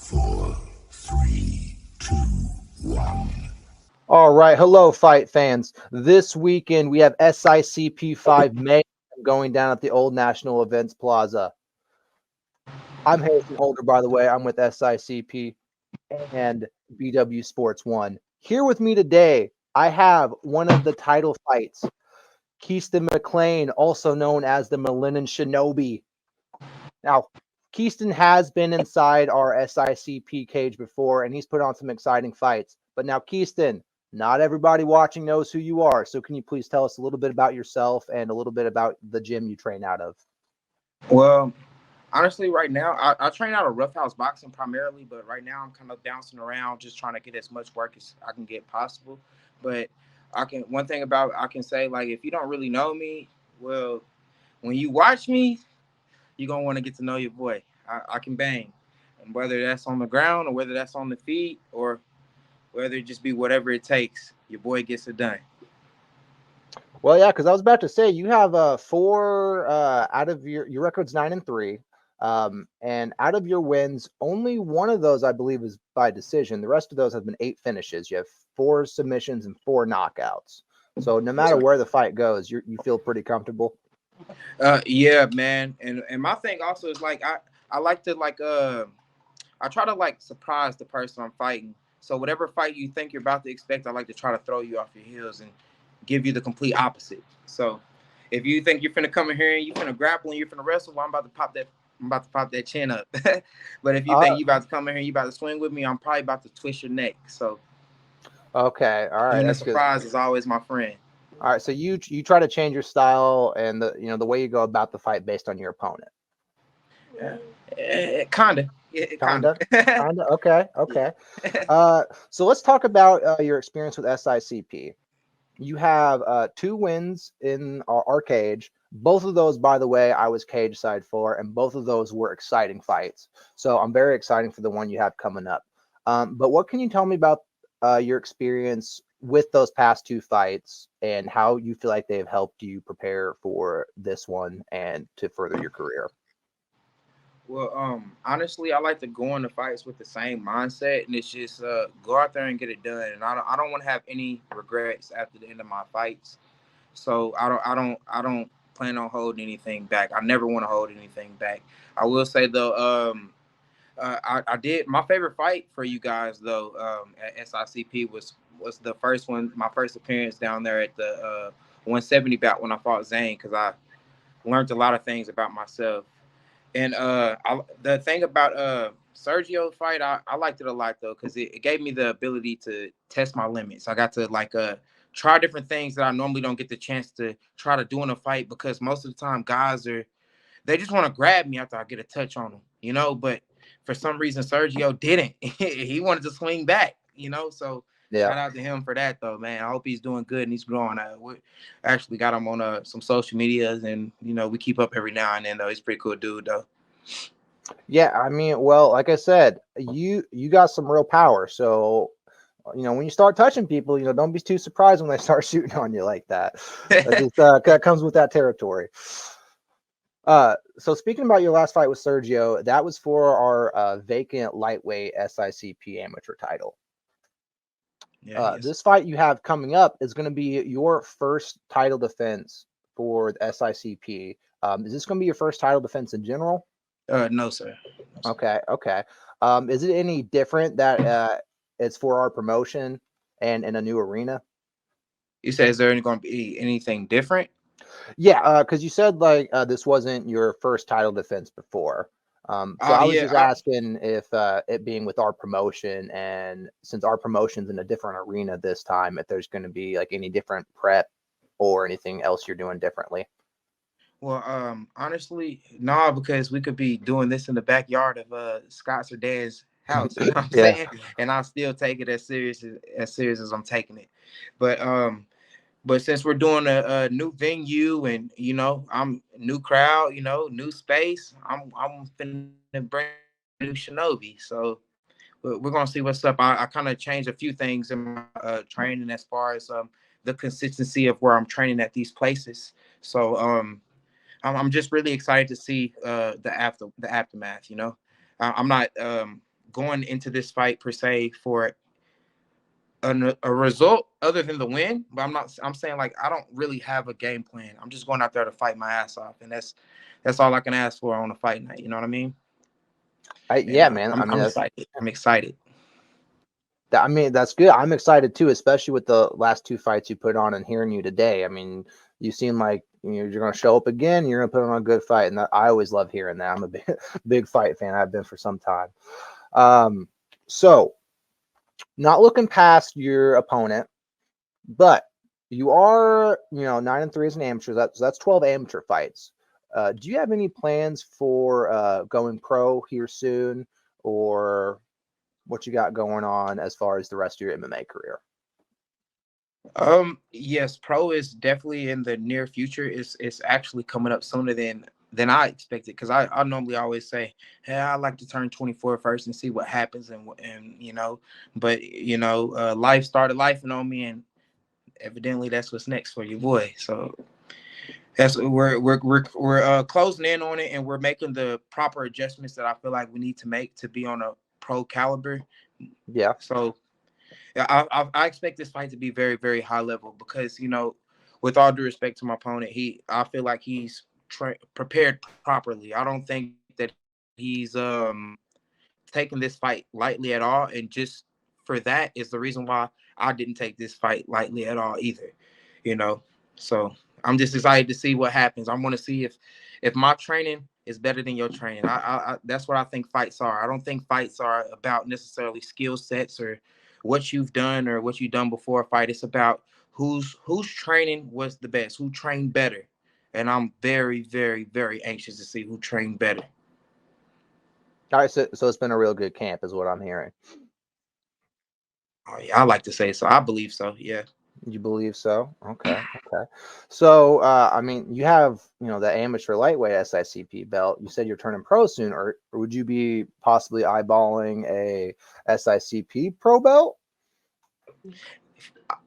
4, 3, 2, 1. All right. Hello, fight fans. This weekend, we have SICP 5 Mayhem going down at the Old National Events Plaza. I'm Harrison Holder, by the way. I'm with SICP and BW Sports 1. Here with me today, I have one of the title fights, Keaston McLean, also known as the Millennium Shinobi. Now, Keaston has been inside our SICP cage before, and he's put on some exciting fights. But now, Keaston, not everybody watching knows who you are. So can you please tell us a little bit about yourself and a little bit about the gym you train out of? Well, honestly, right now, I train out of Rough House Boxing primarily, but right now I'm kind of bouncing around just trying to get as much work as I can get possible. But one thing about I can say, like, if you don't really know me, well, when you watch me, you're going to want to get to know your boy. I can bang. And whether that's on the ground or whether that's on the feet or whether it just be whatever it takes, your boy gets it done. Well, yeah, because I was about to say you have four out of your record's 9-3, and out of your wins, only one of those I believe is by decision. The rest of those have been 8 finishes. You have 4 submissions and 4 knockouts. So no matter where the fight goes, you feel pretty comfortable. Yeah, man. And my thing also is like I like to I try to like surprise the person I'm fighting. So whatever fight you think you're about to expect, I like to try to throw you off your heels and give you the complete opposite. So if you think you're finna come in here and you're finna grapple and you're finna wrestle, well, I'm about to pop that chin up. But if you think you about to come in here and you about to swing with me, I'm probably about to twist your neck. So okay, all right, being a that's good. surprise is always my friend. All right, so you try to change your style and the way you go about the fight based on your opponent. Kinda. Kinda. Okay. Yeah. So let's talk about your experience with SICP. You have 2 wins in our cage. Both of those, by the way, I was cage side for, and both of those were exciting fights. So I'm very excited for the one you have coming up. But what can you tell me about your experience with those past 2 fights and how you feel like they've helped you prepare for this one and to further your career? Well, honestly, I like to go into fights with the same mindset, and it's just go out there and get it done. And I don't want to have any regrets after the end of my fights. So I don't plan on holding anything back. I never want to hold anything back. I will say though, I did my favorite fight for you guys though at SICP was the first one, my first appearance down there at the 170 bout when I fought Zane because I learned a lot of things about myself. And the thing about Sergio fight, I liked it a lot though because it gave me the ability to test my limits. I got to try different things that I normally don't get the chance to try to do in a fight because most of the time they just want to grab me after I get a touch on them, But for some reason Sergio didn't. He wanted to swing back, So Yeah. shout out to him for that though, man. I hope he's doing good and he's growing. We actually got him on some social medias and we keep up every now and then though. He's a pretty cool dude though. Yeah, I mean, well, like I said, you got some real power. So, when you start touching people, don't be too surprised when they start shooting on you like that. That just that comes with that territory. So speaking about your last fight with Sergio, that was for our vacant lightweight SICP amateur title. Yeah, This fight you have coming up is going to be your first title defense for the SICP. Is this going to be your first title defense in general? No, sir. Okay. Is it any different that it's for our promotion and in a new arena? You said, is there going to be anything different? Yeah, because you said this wasn't your first title defense before. So I was just asking if it being with our promotion, and since our promotion's in a different arena this time, if there's going to be any different prep or anything else you're doing differently. Well, honestly, no, because we could be doing this in the backyard of Scott's or Dad's house. You know what I'm Yeah. saying? And I still take it as serious as I'm taking it. But since we're doing a new venue and I'm new crowd, new space, I'm finna bring new Shinobi. So we're gonna see what's up. I kind of changed a few things in my training as far as the consistency of where I'm training at these places. So I'm just really excited to see the aftermath. I'm not going into this fight per se for a result other than the win, but I'm saying like I don't really have a game plan. I'm just going out there to fight my ass off, and that's all I can ask for on a fight night. You know what I mean? Yeah, man. I'm excited. I'm excited. I mean, that's good. I'm excited too, especially with the last 2 fights you put on and hearing you today. I mean, you seem like you're going to show up again. You're going to put on a good fight, and I always love hearing that. I'm a big fight fan. I've been for some time. So, not looking past your opponent, but you are, 9-3 as an amateur. That's 12 amateur fights. Do you have any plans for going pro here soon, or what you got going on as far as the rest of your MMA career? Yes, pro is definitely in the near future. It's actually coming up sooner than I expected, because I normally always say, hey, I like to turn 24 first and see what happens, and but life started lifing on me, and evidently that's what's next for your boy. So that's we're closing in on it, and we're making the proper adjustments that I feel like we need to make to be on a pro caliber. Yeah. So yeah, I expect this fight to be very, very high level, because with all due respect to my opponent, I feel like he's prepared properly. I don't think that he's taking this fight lightly at all, and just for that is the reason why I didn't take this fight lightly at all either. So I'm just excited to see what happens. I want to see if my training is better than your training. I that's what I think fights are. I don't think fights are about necessarily skill sets or what you've done or what you've done before a fight. It's about whose training was the best, who trained better. And I'm very, very, very anxious to see who trained better. All right, so it's been a real good camp is what I'm hearing. Oh yeah, I like to say so. I believe so. Yeah. You believe so? Okay. So, I mean, you have, the amateur lightweight SICP belt. You said you're turning pro soon, or would you be possibly eyeballing a SICP pro belt?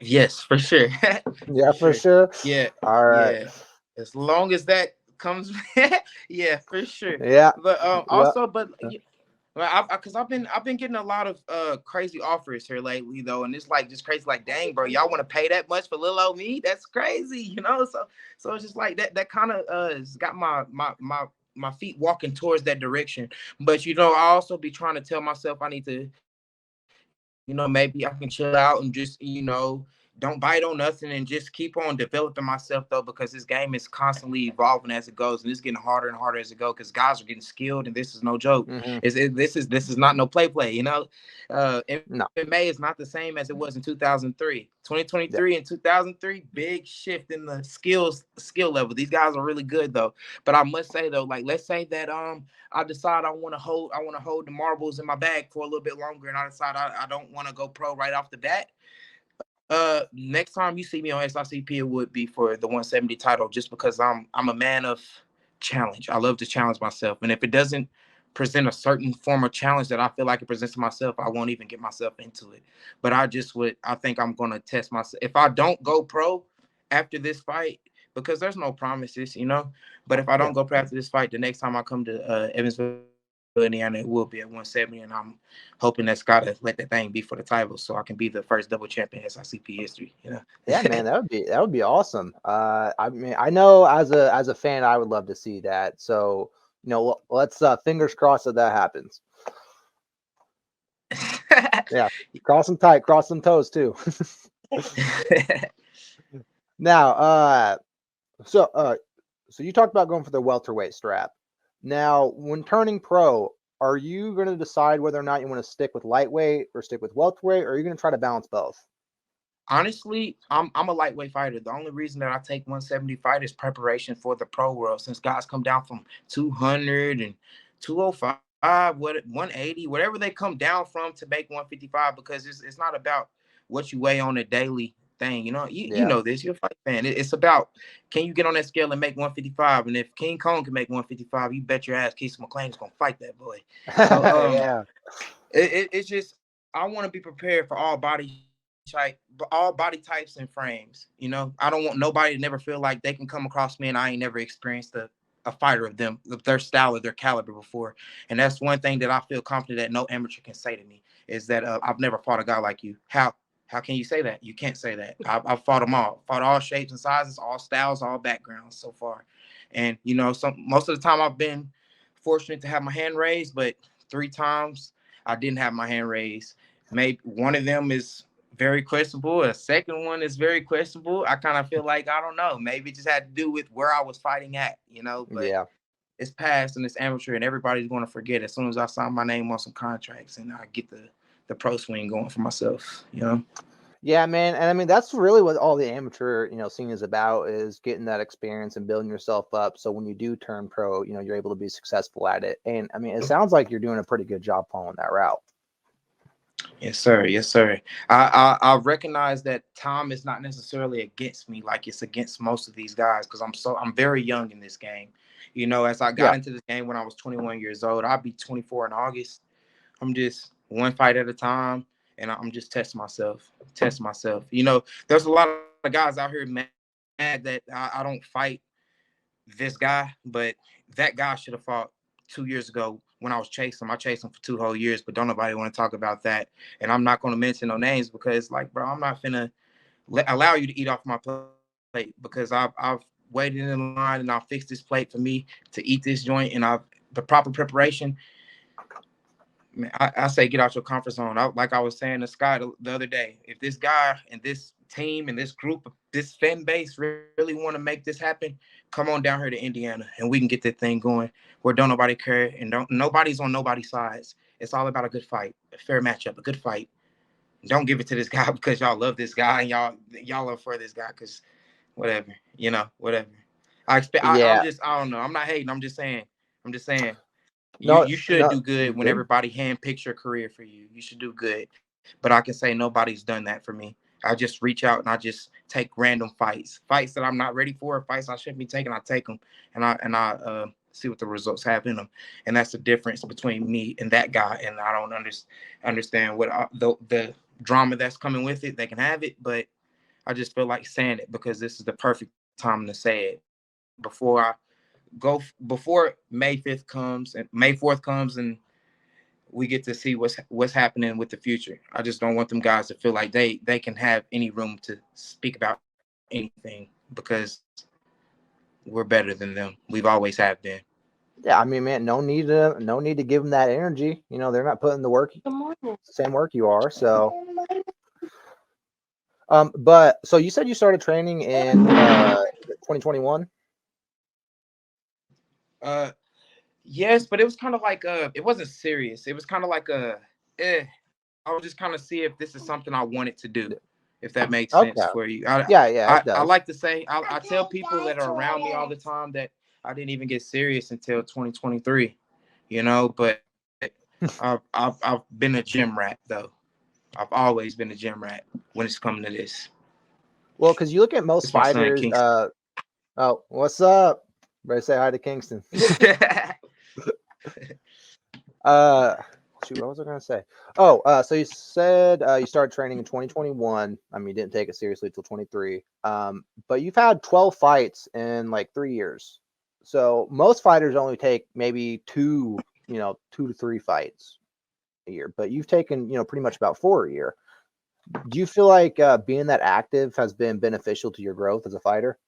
Yes, for sure. Yeah, for sure. Yeah. All right. Yeah. As long as that comes, yeah, for sure. Yeah. But Yeah. because I've been getting a lot of crazy offers here lately though, and it's like just crazy. Like, dang, bro, y'all want to pay that much for little old me? That's crazy, So it's just like that kind of has got my feet walking towards that direction. But I also be trying to tell myself I need to, maybe I can chill out and just, don't bite on nothing and just keep on developing myself though, because this game is constantly evolving as it goes, and it's getting harder and harder as it goes, because guys are getting skilled, and this is no joke. Mm-hmm. This is not no play. No. MMA is not the same as it was in 2003. 2023 and 2003, big shift in the skill level. These guys are really good though. But I must say though, like, let's say that I decide I want to hold the marbles in my bag for a little bit longer, and I decide I don't want to go pro right off the bat. Next time you see me on SICP, it would be for the 170 title, just because I'm a man of challenge. I love to challenge myself, and if it doesn't present a certain form of challenge that I feel like it presents to myself, I won't even get myself into it. But I think I'm gonna test myself. If I don't go pro after this fight, because there's no promises, But if I don't go pro after this fight, the next time I come to Evansville, Indiana, it will be at 170, and I'm hoping that Scott let that thing be for the title, so I can be the first double champion in SICP history. Yeah, man, that would be awesome. I mean, I know as a fan, I would love to see that. So, let's fingers crossed that happens. Yeah, cross them tight, cross them toes too. Now, so you talked about going for the welterweight strap. Now, when turning pro, are you going to decide whether or not you want to stick with lightweight or stick with welterweight, or are you going to try to balance both? Honestly, I'm a lightweight fighter. The only reason that I take 170 fight is preparation for the pro world. Since guys come down from 200 and 205, 180, whatever they come down from to make 155, because it's not about what you weigh on a daily thing. You know this. You're a fight fan. It's about, can you get on that scale and make 155? And if King Kong can make 155, you bet your ass Keith McLean's gonna fight that boy. So Yeah. It's just, I want to be prepared for all body types and frames. I don't want nobody to never feel like they can come across me and I ain't never experienced a fighter of their style or their caliber before. And that's one thing that I feel confident that no amateur can say to me is that I've never fought a guy like you. How can you say that? You can't say that. I've fought them all, fought all shapes and sizes, all styles, all backgrounds so far. And, you know, most of the time I've been fortunate to have my hand raised, but 3 times I didn't have my hand raised. Maybe one of them is very questionable. A second one is very questionable. I kind of feel like, I don't know, maybe it just had to do with where I was fighting at, you know, but Yeah. it's past and it's amateur and everybody's going to forget as soon as I sign my name on some contracts and I get the pro swing going for myself, you know? Yeah, man. And I mean, that's really what all the amateur, scene is about, is getting that experience and building yourself up. So when you do turn pro, you're able to be successful at it. And I mean, it sounds like you're doing a pretty good job following that route. Yes, sir. Yes, sir. I recognize that time is not necessarily against me like it's against most of these guys because I'm very young in this game. You know, as I got into this game when I was 21 years old, I'll be 24 in August. I'm just one fight at a time, and I'm just testing myself. You know, there's a lot of guys out here mad that I don't fight this guy, but that guy should have fought 2 years ago when I was chasing him. I chased him for 2 whole years, but don't nobody want to talk about that. And I'm not going to mention no names because, like, bro, I'm not finna allow you to eat off my plate because I've waited in line and I'll fix this plate for me to eat this joint and the proper preparation. Man, I say get out your comfort zone. Like I was saying to Scott the other day, if this guy and this team and this group, this fan base really want to make this happen, come on down here to Indiana and we can get that thing going where don't nobody care and nobody's on nobody's sides. It's all about a good fight, a fair matchup, a good fight. Don't give it to this guy because y'all love this guy and y'all are for this guy because whatever, whatever. I don't know. I'm not hating. I'm just saying. You should do good when everybody handpicks your career for you. You should do good. But I can say nobody's done that for me. I just reach out and I just take random fights that I'm not ready for, fights I shouldn't be taking. I take them and I see what the results have in them. And that's the difference between me and that guy. And I don't understand what the drama that's coming with it. They can have it, but I just feel like saying it because this is the perfect time to say it before May 5th comes and May 4th comes and we get to see what's happening with the future. I just don't want them guys to feel like they can have any room to speak about anything because we're better than them. We've always have been. Yeah, I mean, man, no need to give them that energy. They're not putting the same work you are. So, but so you said you started training in 2021. Yes, but it was kind of like it wasn't serious. It was kind of like I was just kind of see if this is something I wanted to do, if that makes sense for you. I like to say I tell people that are around me all the time that I didn't even get serious until 2023, but I've been a gym rat though. I've always been a gym rat when it's coming to this. Well, because you look at most fighters. Oh, what's up? Better say hi to Kingston. Shoot, what was I gonna say? Oh, so you said you started training in 2021. I mean, you didn't take it seriously until 23. But you've had 12 fights in like 3 years. So most fighters only take maybe 2 to 3 fights a year. But you've taken, pretty much about 4 a year. Do you feel like being that active has been beneficial to your growth as a fighter?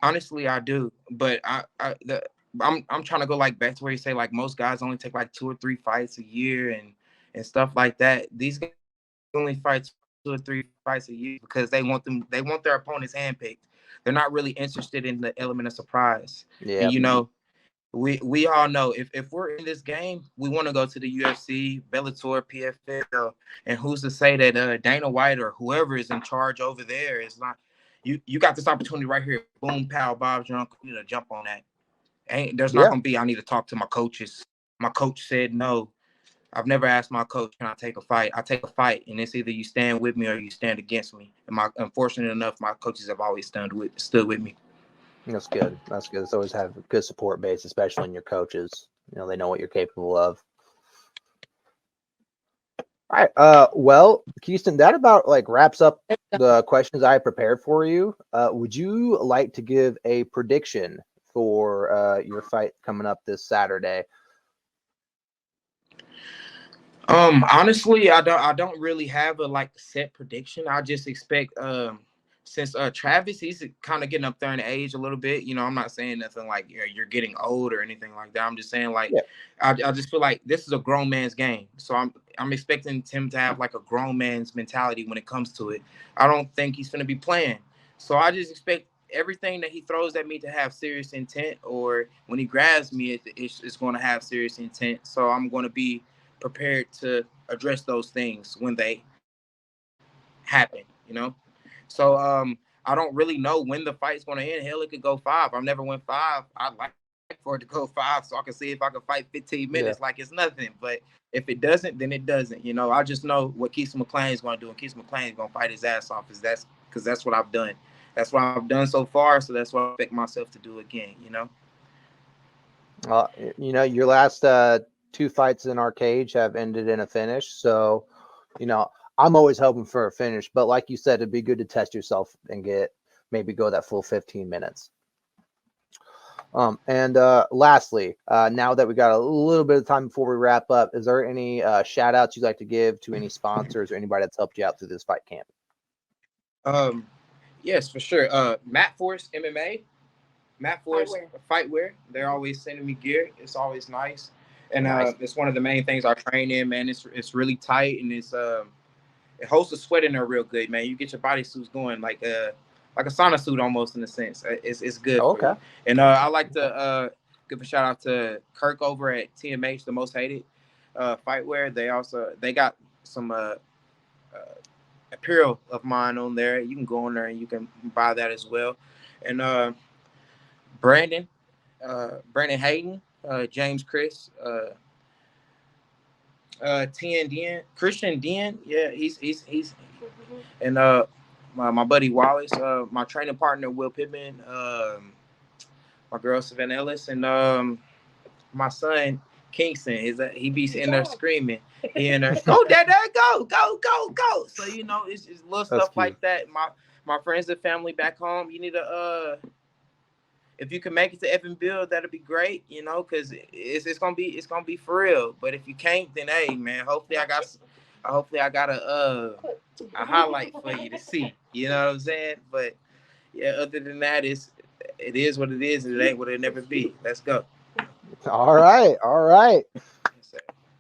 Honestly, I do, but I'm trying to go like back to where you say like most guys only take like 2 or 3 fights a year and stuff like that. These guys only fight 2 or 3 fights a year because they want their opponent's handpicked. They're not really interested in the element of surprise. Yeah. And we all know if we're in this game, we want to go to the UFC, Bellator, PFL, and who's to say that Dana White or whoever is in charge over there is not. You got this opportunity right here. Boom, pow, Bob's your uncle. Jump on that. There's not going to be, I need to talk to my coaches. My coach said no. I've never asked my coach, can I take a fight? I take a fight, and it's either you stand with me or you stand against me. And unfortunate enough, my coaches have always stood with me. That's good. It's always have a good support base, especially in your coaches. They know what you're capable of. All right. Well, Keyston, that about like wraps up the questions I prepared for you. Would you like to give a prediction for your fight coming up this Saturday? Honestly, I don't really have a set prediction. I just expect since Travis, he's kind of getting up there in age a little bit. I'm not saying nothing like you're getting old or anything like that. I'm just saying I just feel like this is a grown man's game. So I'm expecting him to have like a grown man's mentality when it comes to it. I don't think he's going to be playing. So I just expect everything that he throws at me to have serious intent, or when he grabs me, it's going to have serious intent. So I'm going to be prepared to address those things when they happen, So I don't really know when the fight's going to end. Hell, it could go 5. I've never went 5. I'd like for it to go 5 so I can see if I can fight 15 minutes like it's nothing. But if it doesn't, then it doesn't. I just know what Keith McClain is going to do, and Keith McClain is going to fight his ass off. Because that's what I've done. That's what I've done so far. So that's what I expect myself to do again. Your last 2 fights in our cage have ended in a finish. So, I'm always hoping for a finish, but like you said, it'd be good to test yourself and maybe go that full 15 minutes. Lastly, now that we got a little bit of time before we wrap up, is there any shout outs you'd like to give to any sponsors or anybody that's helped you out through this fight camp? Yes, for sure. Matt Force MMA, Matt Force Fightwear. They're always sending me gear. It's always nice. And nice. It's one of the main things I train in, man. It's really tight, and it holds the sweat in there real good, man. You get your body suits going like a sauna suit almost, in a sense. It's good. Okay. And I like to give a shout out to Kirk over at TMH, the Most Hated Fightwear. They got some apparel of mine on there. You can go on there and you can buy that as well. And Brandon Hayden, James Chris, Christian Den, yeah, he's and my buddy Wallace, my training partner Will Pittman, my girl Savannah Ellis, and my son Kingston. He be in there screaming, he in there, go dad, go. So it's little stuff like that. My friends and family back home, you need to if you can make it to Evansville, that'll be great, because it's gonna be for real. But if you can't, then hey, man, hopefully I got a highlight for you to see. You know what I'm saying? But yeah, other than that, it is what it is, and it ain't what it'll never be. Let's go. All right.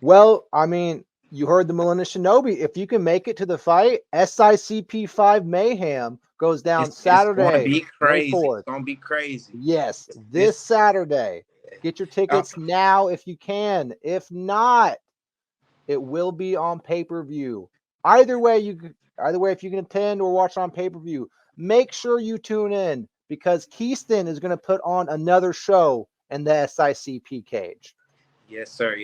Well, I mean, you heard the Melinda Shinobi. If you can make it to the fight, SICP 5 Mayhem goes down Saturday. It's gonna be crazy. It's gonna be crazy. Yes, this Saturday. Get your tickets now if you can. If not, it will be on pay-per-view. Either way, if you can attend or watch on pay-per-view, make sure you tune in, because Keyston is going to put on another show in the SICP cage. Yes, sir.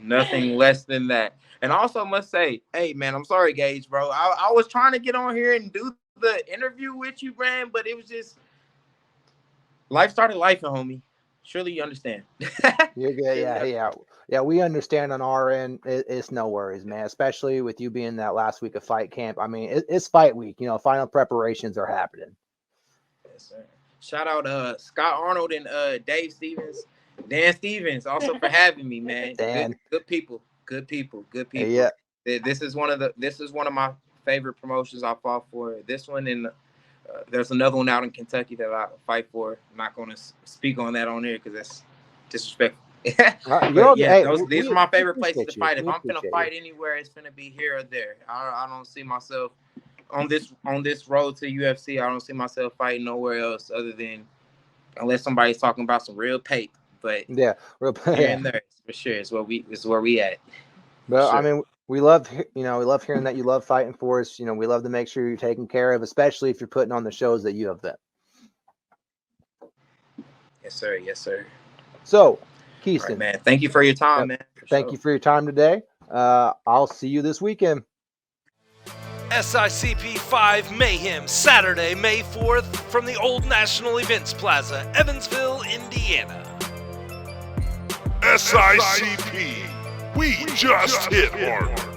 Nothing less than that. And also, I must say, hey, man, I'm sorry, Gage, bro. I was trying to get on here and do the interview with you, Brand, but it was just life started lifing, homie. Surely you understand. You're good. Yeah. We understand on our end. It's no worries, man. Especially with you being that last week of fight camp. I mean, it's fight week. Final preparations are happening. Yes, sir. Shout out Scott Arnold and Dave Stevens, Dan Stevens, also for having me, man. Dan. Good people. Yeah. This is one of my favorite promotions I fought for. This one, and there's another one out in Kentucky that I fight for. I'm not going to speak on that on here because that's disrespectful. These are my favorite places to fight. If I'm going to fight anywhere, it's going to be here or there. I don't see myself on this road to UFC. I don't see myself fighting nowhere else other than unless somebody's talking about some real paper. But yeah, real paper here and there for sure. It's where we at. But sure. I mean, we love hearing that you love fighting for us. We love to make sure you're taken care of, especially if you're putting on the shows that you have been. Yes, sir. So, Keyston, right, man, thank you for your time, man. Thank you for your time today. I'll see you this weekend. SICP 5 Mayhem, Saturday, May 4th, from the Old National Events Plaza, Evansville, Indiana. SICP, we just hit harder.